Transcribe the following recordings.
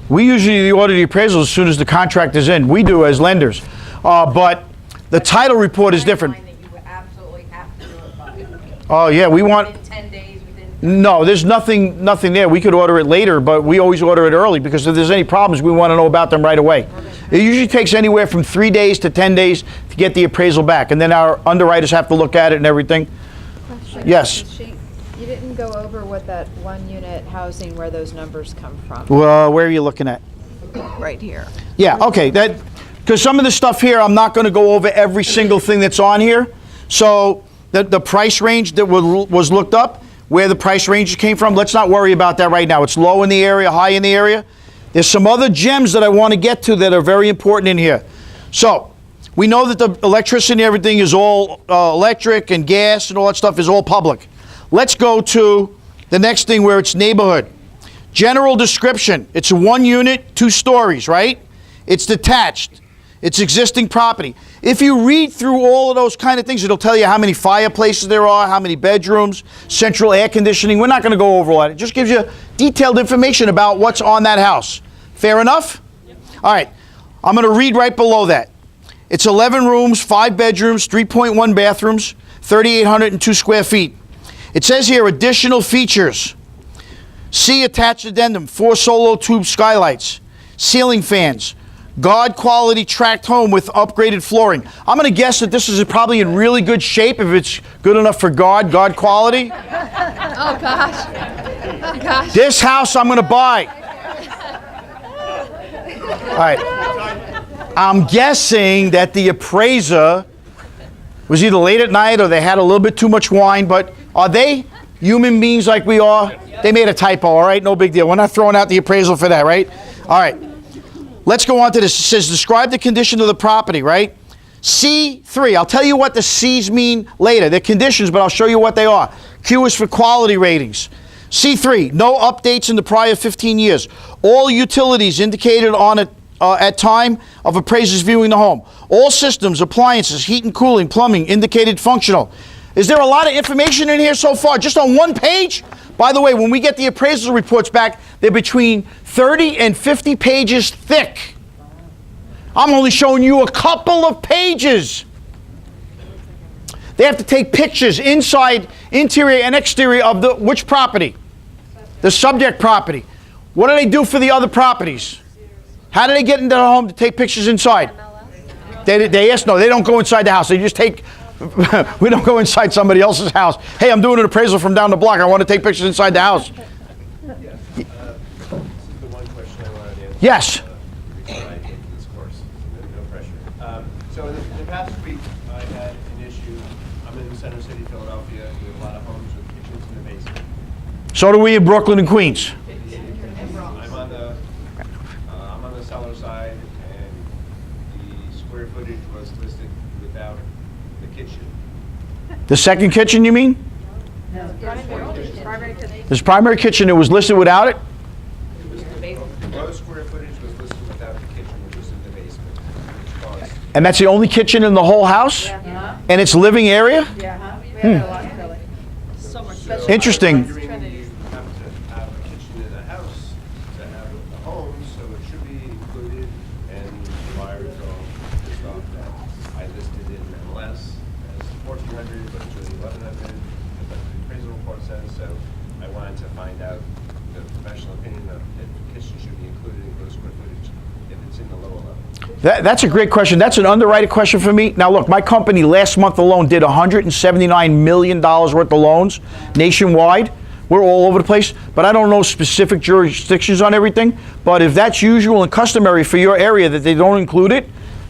We usually order the appraisals as soon as the contract is in. We do as lenders. But the title report is different. That you would absolutely have to do it by. Oh, yeah, we want... Within 10 days, within... No, there's nothing there. We could order it later, but we always order it early because if there's any problems, we want to know about them right away. It usually takes anywhere from 3 days to 10 days to get the appraisal back, and then our underwriters have to look at it and everything. Question. Yes. You didn't go over what that one unit housing, where those numbers come from. Well, where are you looking at? Right here. Yeah, okay. Because some of the stuff here, I'm not going to go over every single thing that's on here. So the price range that was looked up, where the price range came from, let's not worry about that right now. It's low in the area, high in the area. There's some other gems that I want to get to that are very important in here. So we know that the electricity and everything is all electric, and gas and all that stuff is all public. Let's go to the next thing where it's neighborhood. General description. It's a 1 unit, 2 stories, right? It's detached. It's existing property. If you read through all of those kind of things, it'll tell you how many fireplaces there are, how many bedrooms, central air conditioning. We're not going to go over all that. It just gives you detailed information about what's on that house. Fair enough? Yep. All right. I'm going to read right below that. It's 11 rooms, 5 bedrooms, 3.1 bathrooms, 3,802 square feet. It says here, additional features. See attached addendum, 4 solo tube skylights, ceiling fans, God quality tracked home with upgraded flooring. I'm going to guess that this is probably in really good shape if it's good enough for God quality. Oh, gosh. Oh, gosh. This house I'm going to buy. All right. I'm guessing that the appraiser was either late at night or they had a little bit too much wine, but are they human beings like we are? They made a typo, all right? No big deal. We're not throwing out the appraisal for that, right? All right. Let's go on to this. It says, describe the condition of the property, right? C3. I'll tell you what the C's mean later. They're conditions, but I'll show you what they are. Q is for quality ratings. C3, no updates in the prior 15 years. All utilities indicated on it at time of appraisers viewing the home. All systems, appliances, heat and cooling, plumbing, indicated functional. Is there a lot of information in here so far, just on one page? By the way, when we get the appraisal reports back, they're between 30 and 50 pages thick. I'm only showing you a couple of pages. They have to take pictures inside, interior and exterior of the which property? The subject property. What do they do for the other properties? How do they get into the home to take pictures inside? They ask, no, they don't go inside the house. They just take, we don't go inside somebody else's house. Hey, I'm doing an appraisal from down the block. I want to take pictures inside the house. Yes. This is the one question I wanted to answer. Yes. Before I get to this course. No pressure. So in the past week, I had an issue. I'm in Center City, Philadelphia. We have a lot of homes with kitchens in the basement. So do we in Brooklyn and Queens. I'm on the seller side, and the square footage was listed without the kitchen. The second kitchen, you mean? No, This primary kitchen, it was listed without it? The gross square footage was listed without the kitchen, which was in the basement, which caused. And that's the only kitchen in the whole house? Yeah. And it's living area? Yeah. So much So Interesting. I'm wondering, you have to have a kitchen in a house to have a home, so it should be included, and the buyers all pissed off that I listed it in MLS as 1,400, but it's really 1,100, but the appraisal report says, so I wanted to find out the professional opinion of if the kitchen should be included in gross square footage if it's in the lower level. That's a great question. That's an underwriter question for me. Now look, my company last month alone did $179 million worth of loans nationwide. We're all over the place, but I don't know specific jurisdictions on everything. But if that's usual and customary for your area that they don't include it,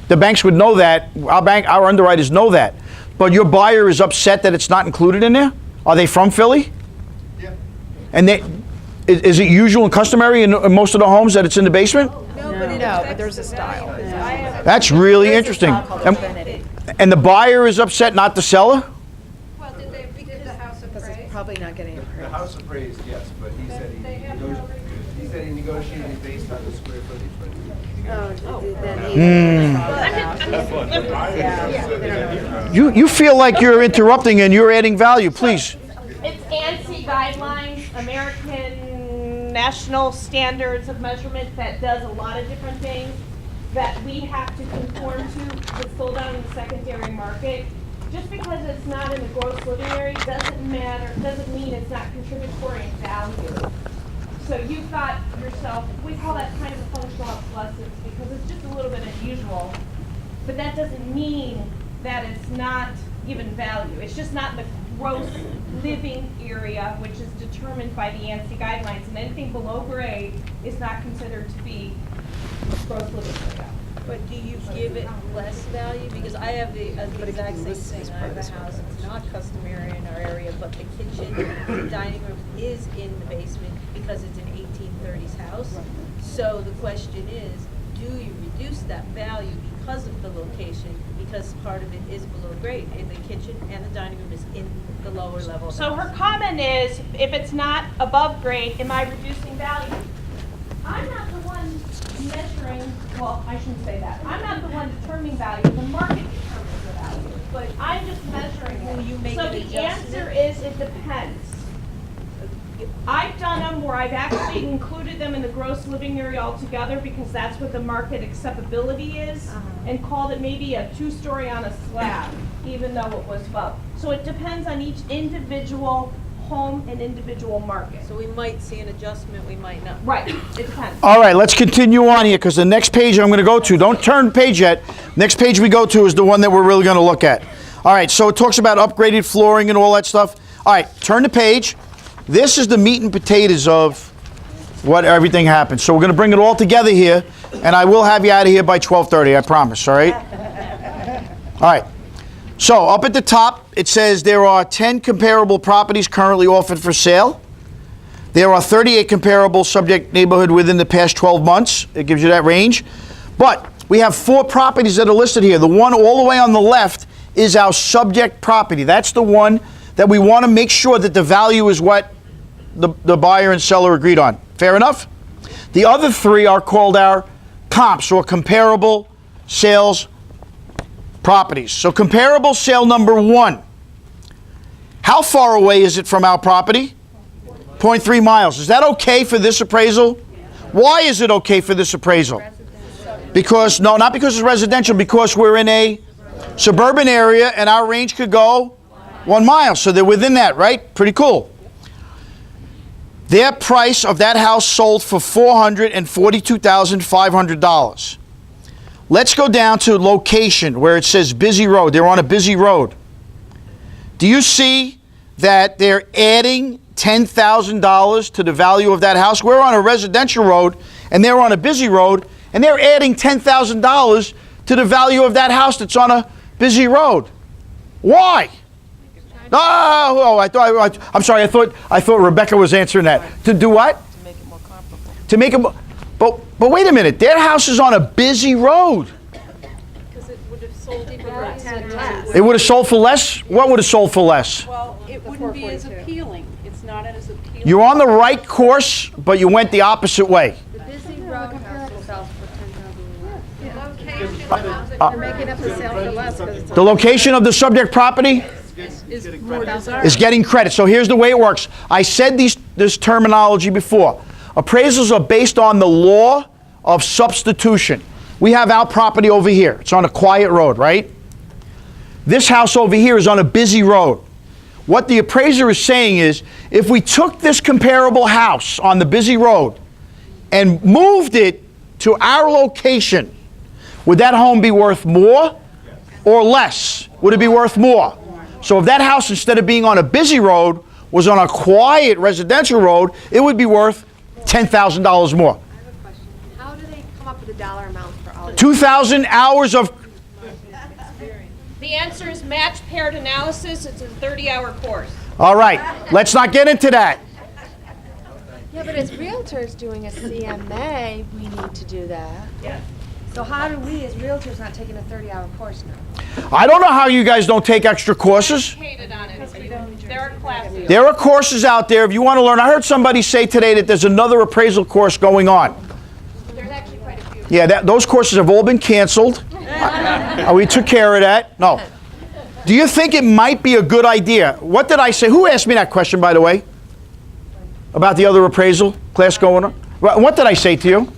the banks would know that. Our underwriters know that. But your buyer is upset that it's not included in there? Are they from Philly? Yeah. And is it usual and customary in most of the homes that it's in the basement? No, but there's a style. That's really interesting. And the buyer is upset, not the seller? Well, did the house Because appraise? it's probably not getting The appraised. house appraised, yes, but he said he negotiated based on the square footage, but You feel like you're interrupting and you're adding value, please. It's ANSI guidelines, American national standards of measurement that does a lot of different things that we have to conform to. It's sold out in the secondary market. Just because it's not in the gross living area doesn't mean it's not contributory in value. So you've got yourself, we call that kind of a functional obsolescence because it's just a little bit unusual, but that doesn't mean that it's not given value. It's just not in the gross living area, which is determined by the ANSI guidelines, and anything below grade is not considered to be gross living area. But do you give it less value? Because I have the exact same thing. I have a house, it's not customary in our area, but the kitchen, the dining room is in the basement because it's an 1830s house. So the question is, do you reduce that value because of the location? Because part of it is below grade, and the kitchen and the dining room is in the lower level. So her comment is, if it's not above grade, am I reducing value? I'm not the one measuring, well, I shouldn't say that. I'm not the one determining value, the market determines the value. But I'm just measuring it. Will you make So an the adjustment? answer is, it depends. I've done them where I've actually included them in the gross living area altogether because that's what the market acceptability is, and called it maybe a 2-story on a slab, even though it was above. So it depends on each individual home and individual market. So we might see an adjustment, we might not. Right, it depends. All right, let's continue on here because the next page I'm going to go to, don't turn the page yet. Next page we go to is the one that we're really going to look at. All right, so it talks about upgraded flooring and all that stuff. All right, turn the page. This is the meat and potatoes of what everything happens. So we're going to bring it all together here, and I will have you out of here by 12:30, I promise, all right? All right. So up at the top, it says there are 10 comparable properties currently offered for sale. There are 38 comparable subject neighborhood within the past 12 months. It gives you that range. But we have 4 properties that are listed here. The one all the way on the left is our subject property. That's the one that we want to make sure that the value is what the buyer and seller agreed on. Fair enough? The other 3 are called our comps, or comparable sales properties. So comparable sale number 1. How far away is it from our property? 0.3 miles. Is that okay for this appraisal? Why is it okay for this appraisal? Because, no, not because it's residential, because we're in a suburban area and our range could go 1 mile. So they're within that, right? Pretty cool. Their price of that house sold for $442,500. Let's go down to location where it says busy road. They're on a busy road. Do you see that they're adding $10,000 to the value of that house? We're on a residential road and they're on a busy road, and they're adding $10,000 to the value of that house that's on a busy road. Why? Oh, I'm sorry. I thought Rebecca was answering that. To do what? To make it more comparable. To make it. But wait a minute. Their house is on a busy road. Because it would have sold for 10 less. It would have sold for less. What would have sold for less? Well, it wouldn't be as appealing. It's not as appealing. You're on the right course, but you went the opposite way. The busy road house will sell for $10,000 less. Location. They're making up the sale for less because it's The location of the subject property Is more desirable. is getting credit. So here's the way it works. I said this terminology before. Appraisals are based on the law of substitution. We have our property over here. It's on a quiet road, right? This house over here is on a busy road. What the appraiser is saying is, if we took this comparable house on the busy road and moved it to our location, would that home be worth more or less? Would it be worth more? So if that house, instead of being on a busy road, was on a quiet residential road, it would be worth $10,000 more. I have a question. How do they come up with a dollar amount for all? 2,000 hours of... The answer is match paired analysis. It's a 30-hour course. All right, let's not get into that. Yeah, but as realtors doing a CMA, we need to do that. Yes. So how do we, as realtors, not taking a 30-hour course now? I don't know how you guys don't take extra courses. Educated on it. There are classes. There are courses out there if you want to learn. I heard somebody say today that there's another appraisal course going on. There's actually quite a few. Yeah, those courses have all been canceled. We took care of that. No. Do you think it might be a good idea? What did I say? Who asked me that question, by the way? about the other appraisal class going on? What did I say to you? Do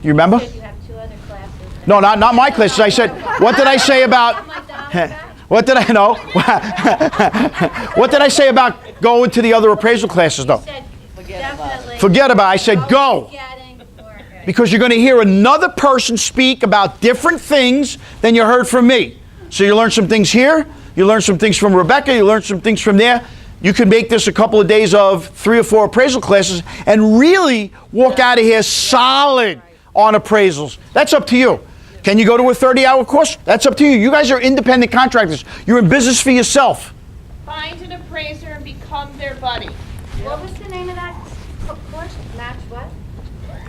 you remember? You have 2 other classes. No, not my classes. I said, what did I say about... What did I know? What did I say about going to the other appraisal classes, though? Definitely. Forget about it. I said go. Getting before. Because you're going to hear another person speak about different things than you heard from me. So you learn some things here, you learn some things from Rebecca, you learn some things from there. You can make this a couple of days of 3 or 4 appraisal classes and really walk out of here solid on appraisals. That's up to you. Can you go to a 30-hour course? That's up to you. You guys are independent contractors. You're in business for yourself. Find an appraiser and become their buddy. What was the name of that course? Match what?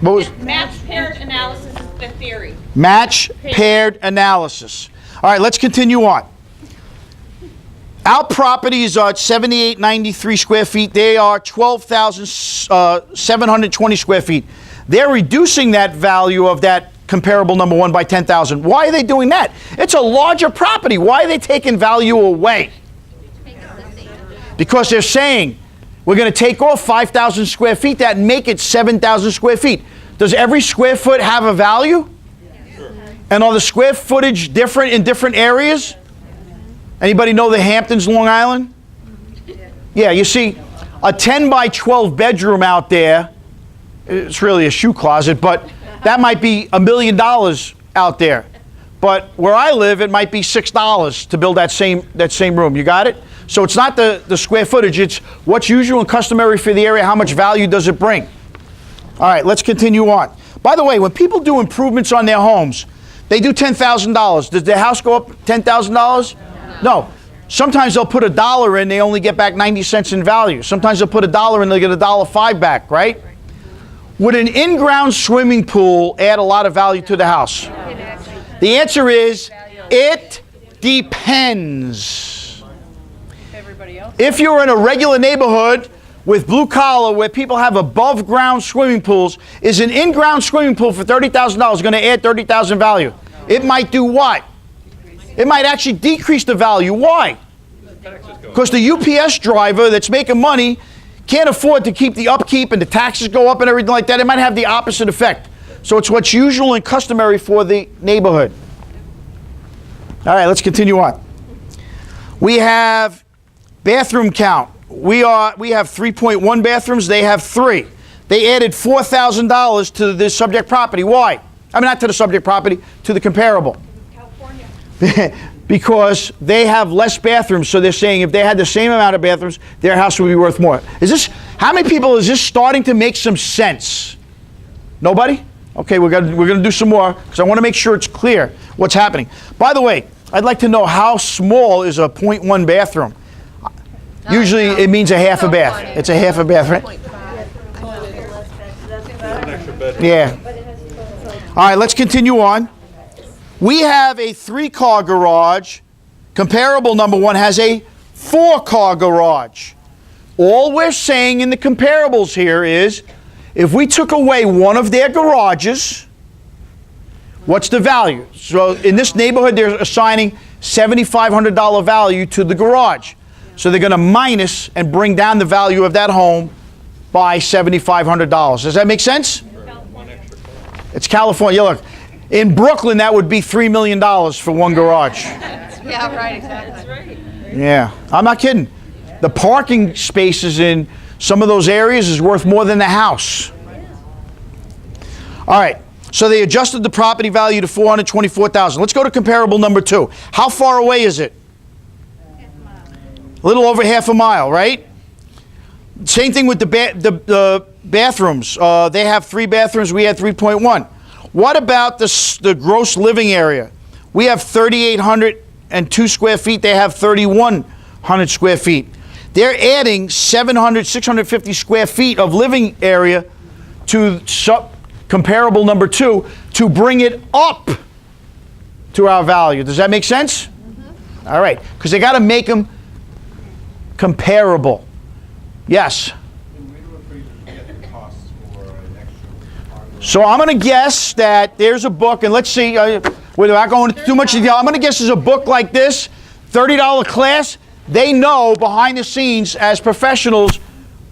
What was Match paired analysis is the theory. match paired analysis? All right, let's continue on. Our properties are at 7893 square feet. They are 12,720 square feet. They're reducing that value of that comparable number 1 by 10,000. Why are they doing that? It's a larger property. Why are they taking value away? Because they're saying we're going to take off 5,000 square feet that and make it 7,000 square feet. Does every square foot have a value? And are the square footage different in different areas? Anybody know the Hamptons, Long Island? Yeah, you see, a 10 by 12 bedroom out there, it's really a shoe closet, but that might be $1 million out there. But where I live, it might be $6 to build that same room. You got it? So it's not the square footage, it's what's usual and customary for the area, how much value does it bring? All right, let's continue on. By the way, when people do improvements on their homes, they do $10,000. Does their house go up $10,000? No. Sometimes they'll put $1 in, they only get back 90 cents in value. Sometimes they'll put $1 in, they'll get $1.05 back, right? Would an in-ground swimming pool add a lot of value to the house? The answer is, it depends. Everybody else? If you're in a regular neighborhood with blue collar where people have above ground swimming pools, is an in-ground swimming pool for $30,000 going to add $30,000 value? It might do what? It might actually decrease the value. Why? Because the UPS driver that's making money can't afford to keep the upkeep and the taxes go up and everything like that. It might have the opposite effect. So it's what's usual and customary for the neighborhood. All right, let's continue on. We have bathroom count. We have 3.1 bathrooms. They have 3. They added $4,000 to the subject property. Why? I mean, not to the subject property, to the comparable. California. Because they have less bathrooms, so they're saying if they had the same amount of bathrooms, their house would be worth more. How many people is this starting to make some sense? Nobody? Okay, we're gonna do some more because I want to make sure it's clear what's happening. By the way, I'd like to know how small is a 0.1 bathroom. Usually it means a half a bath. It's a half a bath, right? Yeah. All right, let's continue on. We have a 3-car garage. Comparable number 1 has a 4-car garage. All we're saying in the comparables here is if we took away one of their garages, what's the value? So in this neighborhood, they're assigning $7,500 value to the garage. So they're going to minus and bring down the value of that home by $7,500. Does that make sense? It's California. Look, in Brooklyn, that would be $3 million for one garage. Yeah, right, exactly. That's right. Yeah, I'm not kidding. The parking spaces in some of those areas is worth more than the house. All right, so they adjusted the property value to $424,000. Let's go to comparable number 2. How far away is it? A little over half a mile, right? Same thing with the bathrooms. They have 3 bathrooms. We had 3.1. What about the gross living area? We have 3,802 square feet. They have 3,100 square feet. They're adding 650 square feet of living area to comparable number 2 to bring it up to our value. Does that make sense? Mm-hmm. All right, because they got to make them comparable. Yes? So I'm going to guess that there's a book, and let's see, without going into too much detail, I'm going to guess there's a book like this, $30 class. They know behind the scenes as professionals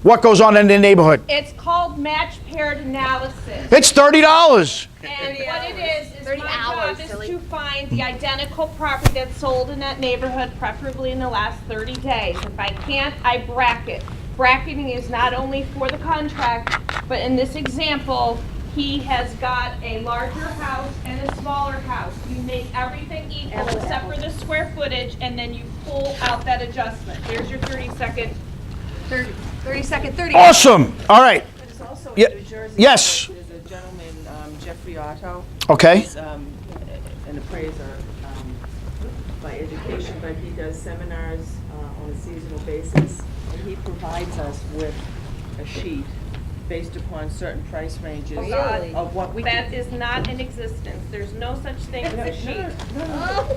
what goes on in the neighborhood. It's called match paired analysis. It's $30. And what it is 30 my hours, job is silly. to find the identical property that's sold in that neighborhood, preferably in the last 30 days. If I can't, I bracket. Bracketing is not only for the contract, but in this example, he has got a larger house and a smaller house. You make everything equal except for the square footage, and then you pull out that adjustment. There's your 30-second. 30. Awesome. All right. There's also Yeah. in New Jersey. Yes. There's a gentleman, Jeffrey Otto. Okay. He's an appraiser by education, but he does seminars on a seasonal basis. And he provides us with a sheet based upon certain price ranges Really? of what we That can. is not in existence. There's no such thing as a sheet.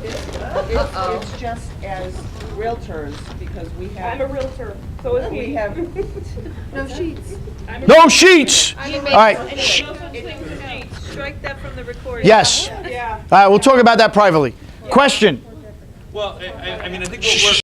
It's just as realtors, because we I'm a have, realtor, so is we he. have, No sheets. No sheets. I'm a All right. realtor, and there's no such thing as a sheet. Strike that from the recording. Yes. Yeah. All right, we'll talk about that privately. Question. Well, I mean, I think what we're